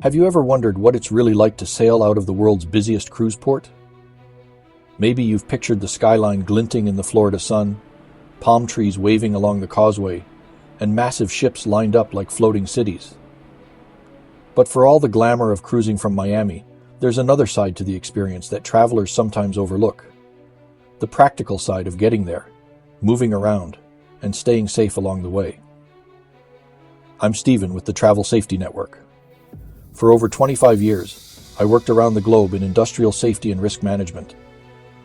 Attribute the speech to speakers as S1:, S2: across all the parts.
S1: Have you ever wondered what it's really like to sail out of the world's busiest cruise port? Maybe you've pictured the skyline glinting in the Florida sun, palm trees waving along the causeway, and massive ships lined up like floating cities. But for all the glamour of cruising from Miami, there's another side to the experience that travelers sometimes overlook. The practical side of getting there, moving around, and staying safe along the way. I'm Steven with the Travel Safety Network. For over 25 years, I worked around the globe in industrial safety and risk management,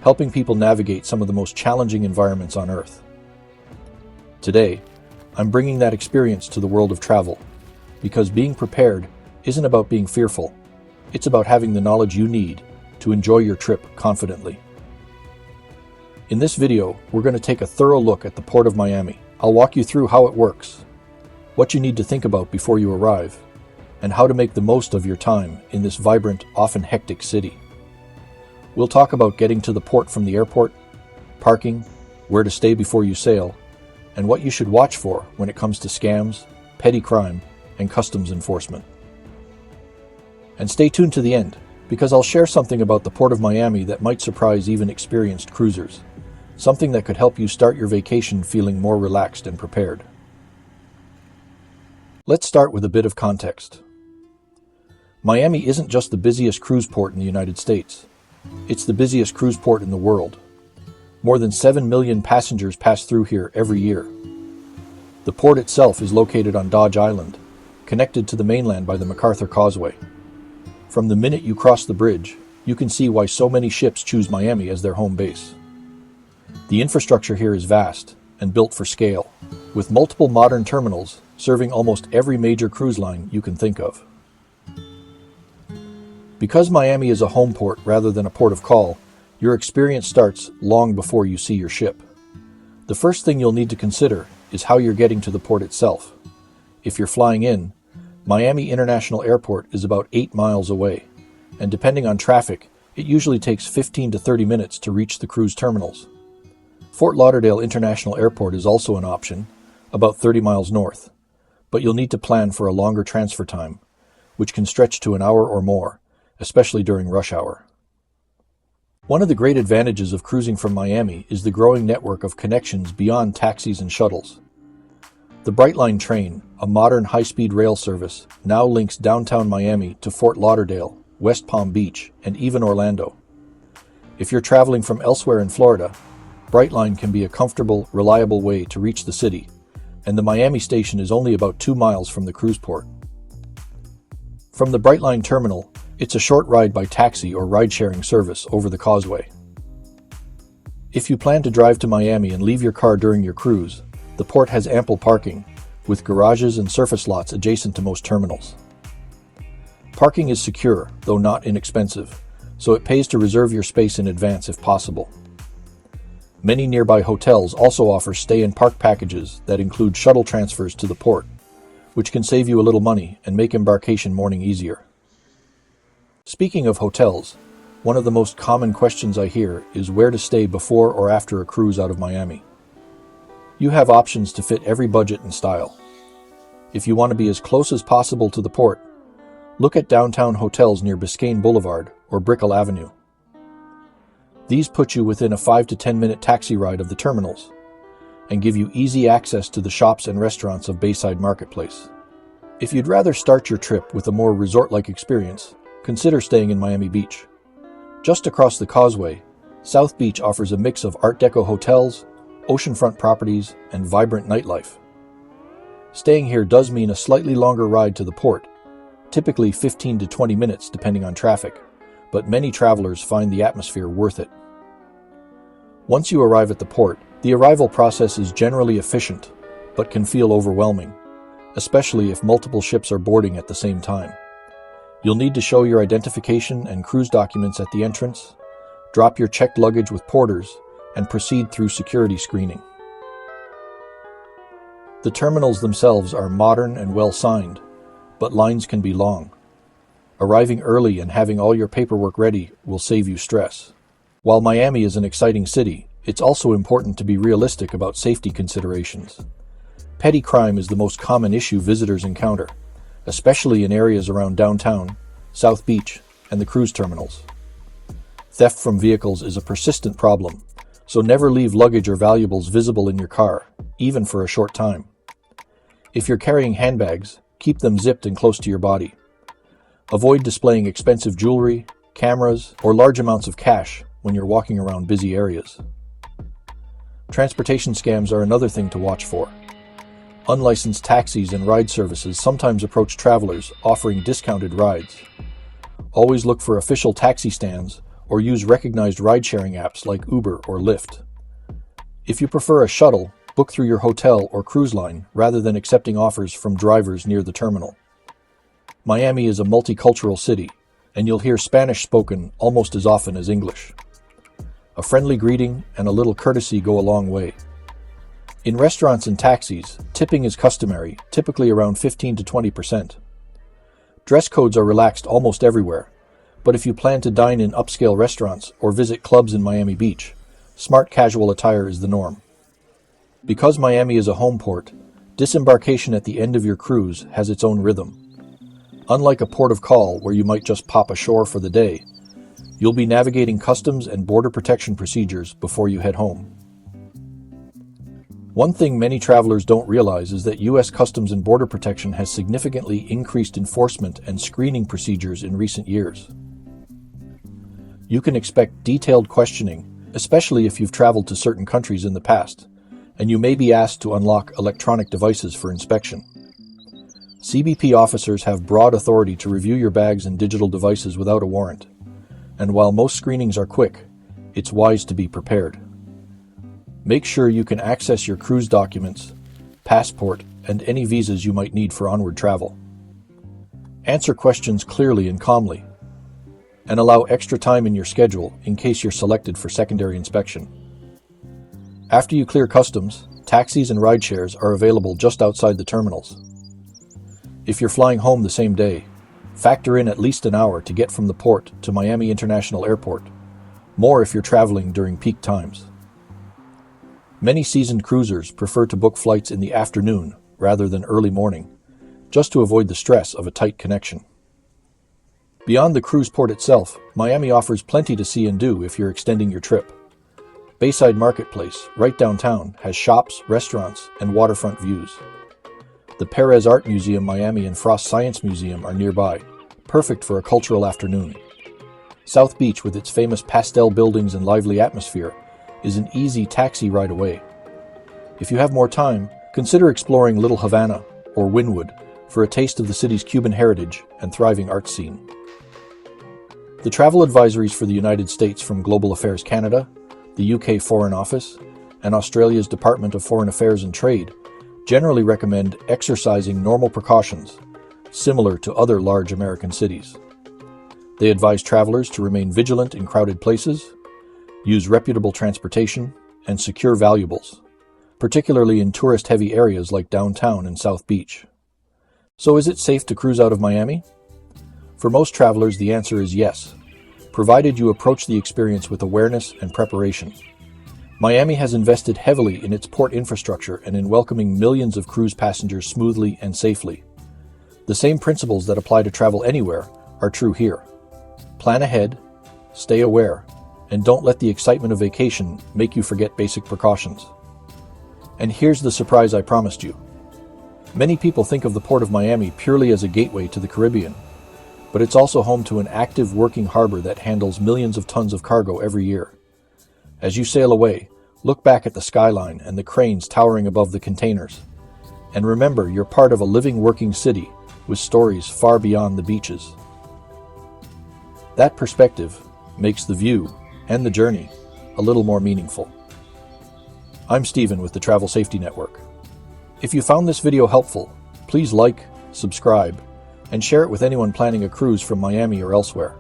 S1: helping people navigate some of the most challenging environments on Earth. Today, I'm bringing that experience to the world of travel, because being prepared isn't about being fearful. It's about having the knowledge you need to enjoy your trip confidently. In this video, we're going to take a thorough look at the Port of Miami. I'll walk you through how it works, what you need to think about before you arrive, and how to make the most of your time in this vibrant, often hectic city. We'll talk about getting to the port from the airport, parking, where to stay before you sail, and what you should watch for when it comes to scams, petty crime, and customs enforcement. And stay tuned to the end, because I'll share something about the Port of Miami that might surprise even experienced cruisers, something that could help you start your vacation feeling more relaxed and prepared. Let's start with a bit of context. Miami isn't just the busiest cruise port in the United States. It's the busiest cruise port in the world. More than 7 million passengers pass through here every year. The port itself is located on Dodge Island, connected to the mainland by the MacArthur Causeway. From the minute you cross the bridge, you can see why so many ships choose Miami as their home base. The infrastructure here is vast and built for scale, with multiple modern terminals serving almost every major cruise line you can think of. Because Miami is a home port rather than a port of call, your experience starts long before you see your ship. The first thing you'll need to consider is how you're getting to the port itself. If you're flying in, Miami International Airport is about 8 miles away, and depending on traffic, it usually takes 15 to 30 minutes to reach the cruise terminals. Fort Lauderdale International Airport is also an option, about 30 miles north, but you'll need to plan for a longer transfer time, which can stretch to an hour or more, especially during rush hour. One of the great advantages of cruising from Miami is the growing network of connections beyond taxis and shuttles. The Brightline train, a modern high-speed rail service, now links downtown Miami to Fort Lauderdale, West Palm Beach, and even Orlando. If you're traveling from elsewhere in Florida, Brightline can be a comfortable, reliable way to reach the city, and the Miami station is only about 2 miles from the cruise port. From the Brightline terminal, it's a short ride by taxi or ride-sharing service over the causeway. If you plan to drive to Miami and leave your car during your cruise, the port has ample parking, with garages and surface lots adjacent to most terminals. Parking is secure, though not inexpensive, so it pays to reserve your space in advance if possible. Many nearby hotels also offer stay and park packages that include shuttle transfers to the port, which can save you a little money and make embarkation morning easier. Speaking of hotels, one of the most common questions I hear is where to stay before or after a cruise out of Miami. You have options to fit every budget and style. If you want to be as close as possible to the port, look at downtown hotels near Biscayne Boulevard or Brickell Avenue. These put you within a 5 to 10 minute taxi ride of the terminals and give you easy access to the shops and restaurants of Bayside Marketplace. If you'd rather start your trip with a more resort-like experience, consider staying in Miami Beach. Just across the causeway, South Beach offers a mix of Art Deco hotels, oceanfront properties, and vibrant nightlife. Staying here does mean a slightly longer ride to the port, typically 15 to 20 minutes depending on traffic, but many travelers find the atmosphere worth it. Once you arrive at the port, the arrival process is generally efficient, but can feel overwhelming, especially if multiple ships are boarding at the same time. You'll need to show your identification and cruise documents at the entrance, drop your checked luggage with porters, and proceed through security screening. The terminals themselves are modern and well-signed, but lines can be long. Arriving early and having all your paperwork ready will save you stress. While Miami is an exciting city, it's also important to be realistic about safety considerations. Petty crime is the most common issue visitors encounter, especially in areas around downtown, South Beach, and the cruise terminals. Theft from vehicles is a persistent problem, so never leave luggage or valuables visible in your car, even for a short time. If you're carrying handbags, keep them zipped and close to your body. Avoid displaying expensive jewelry, cameras, or large amounts of cash when you're walking around busy areas. Transportation scams are another thing to watch for. Unlicensed taxis and ride services sometimes approach travelers offering discounted rides. Always look for official taxi stands or use recognized ride-sharing apps like Uber or Lyft. If you prefer a shuttle, book through your hotel or cruise line rather than accepting offers from drivers near the terminal. Miami is a multicultural city, and you'll hear Spanish spoken almost as often as English. A friendly greeting and a little courtesy go a long way. In restaurants and taxis, tipping is customary, typically around 15 to 20%. Dress codes are relaxed almost everywhere, but if you plan to dine in upscale restaurants or visit clubs in Miami Beach, smart casual attire is the norm. Because Miami is a home port, disembarkation at the end of your cruise has its own rhythm. Unlike a port of call where you might just pop ashore for the day, you'll be navigating customs and border protection procedures before you head home. One thing many travelers don't realize is that U.S. Customs and Border Protection has significantly increased enforcement and screening procedures in recent years. You can expect detailed questioning, especially if you've traveled to certain countries in the past, and you may be asked to unlock electronic devices for inspection. CBP officers have broad authority to review your bags and digital devices without a warrant, and while most screenings are quick, it's wise to be prepared. Make sure you can access your cruise documents, passport, and any visas you might need for onward travel. Answer questions clearly and calmly, and allow extra time in your schedule in case you're selected for secondary inspection. After you clear customs, taxis and ride shares are available just outside the terminals. If you're flying home the same day, factor in at least an hour to get from the port to Miami International Airport, more if you're traveling during peak times. Many seasoned cruisers prefer to book flights in the afternoon rather than early morning, just to avoid the stress of a tight connection. Beyond the cruise port itself, Miami offers plenty to see and do if you're extending your trip. Bayside Marketplace, right downtown, has shops, restaurants, and waterfront views. The Perez Art Museum Miami and Frost Science Museum are nearby, perfect for a cultural afternoon. South Beach, with its famous pastel buildings and lively atmosphere, is an easy taxi ride away. If you have more time, consider exploring Little Havana or Wynwood for a taste of the city's Cuban heritage and thriving art scene. The travel advisories for the United States from Global Affairs Canada, the UK Foreign Office, and Australia's Department of Foreign Affairs and Trade generally recommend exercising normal precautions, similar to other large American cities. They advise travelers to remain vigilant in crowded places, use reputable transportation, and secure valuables, particularly in tourist-heavy areas like downtown and South Beach. So is it safe to cruise out of Miami? For most travelers, the answer is yes, provided you approach the experience with awareness and preparation. Miami has invested heavily in its port infrastructure and in welcoming millions of cruise passengers smoothly and safely. The same principles that apply to travel anywhere are true here. Plan ahead, stay aware, and don't let the excitement of vacation make you forget basic precautions. And here's the surprise I promised you. Many people think of the Port of Miami purely as a gateway to the Caribbean, but it's also home to an active working harbor that handles millions of tons of cargo every year. As you sail away, look back at the skyline and the cranes towering above the containers. And remember, you're part of a living, working city with stories far beyond the beaches. That perspective makes the view and the journey a little more meaningful. I'm Steven with the Travel Safety Network. If you found this video helpful, please like, subscribe, and share it with anyone planning a cruise from Miami or elsewhere.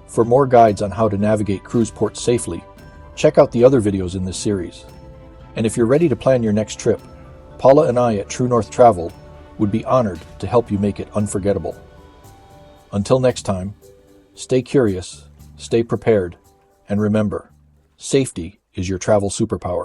S1: For more guides on how to navigate cruise ports safely, check out the other videos in this series. And if you're ready to plan your next trip, Paula and I at True North Travel would be honored to help you make it unforgettable. Until next time, stay curious, stay prepared, and remember, safety is your travel superpower.